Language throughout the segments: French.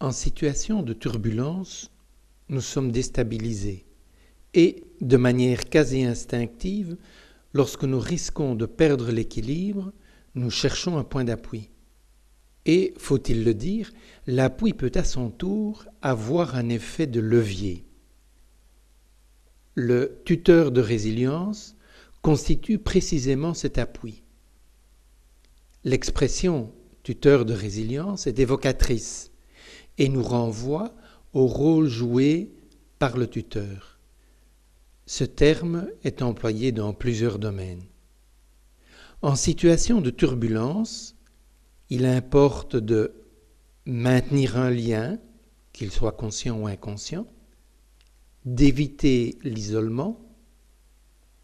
En situation de turbulence, nous sommes déstabilisés et, de manière quasi instinctive, lorsque nous risquons de perdre l'équilibre, nous cherchons un point d'appui. Et, faut-il le dire, l'appui peut à son tour avoir un effet de levier. Le tuteur de résilience constitue précisément cet appui. L'expression « tuteur de résilience » est évocatrice et nous renvoie au rôle joué par le tuteur. Ce terme est employé dans plusieurs domaines. En situation de turbulence, il importe de maintenir un lien, qu'il soit conscient ou inconscient, d'éviter l'isolement,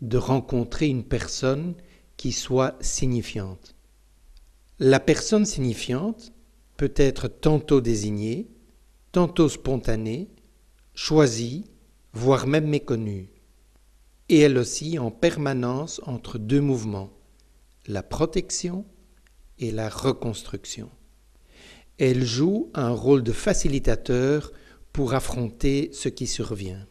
de rencontrer une personne qui soit signifiante. La personne signifiante peut être tantôt désignée, tantôt spontanée, choisie, voire même méconnue. Et elle oscille en permanence entre deux mouvements, la protection et la reconstruction. Elle joue un rôle de facilitateur pour affronter ce qui survient.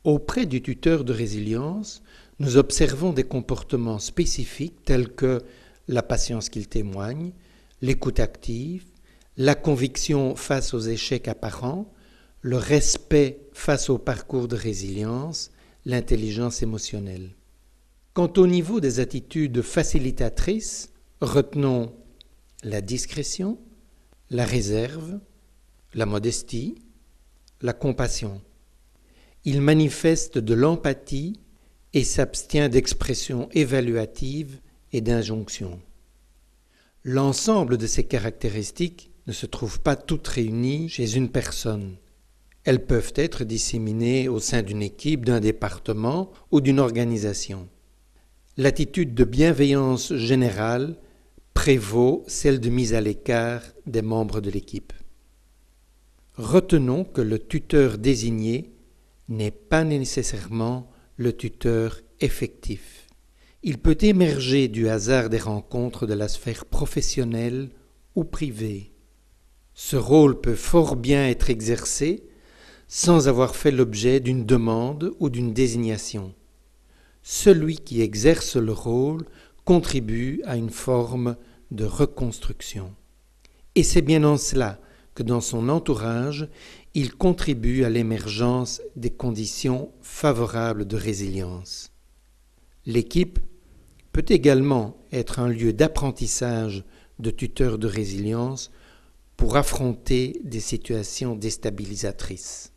Auprès du tuteur de résilience, nous observons des comportements spécifiques tels que la patience qu'il témoigne, l'écoute active, la conviction face aux échecs apparents, le respect face au parcours de résilience, l'intelligence émotionnelle. Quant au niveau des attitudes facilitatrices, retenons la discrétion, la réserve, la modestie, la compassion. Il manifeste de l'empathie et s'abstient d'expressions évaluatives et d'injonctions. L'ensemble de ces caractéristiques ne se trouvent pas toutes réunies chez une personne. Elles peuvent être disséminées au sein d'une équipe, d'un département ou d'une organisation. L'attitude de bienveillance générale prévaut celle de mise à l'écart des membres de l'équipe. Retenons que le tuteur désigné n'est pas nécessairement le tuteur effectif. Il peut émerger du hasard des rencontres de la sphère professionnelle ou privée. Ce rôle peut fort bien être exercé sans avoir fait l'objet d'une demande ou d'une désignation. Celui qui exerce le rôle contribue à une forme de reconstruction. Et c'est bien en cela que dans son entourage, il contribue à l'émergence des conditions favorables de résilience. L'équipe peut également être un lieu d'apprentissage de tuteurs de résilience pour affronter des situations déstabilisatrices.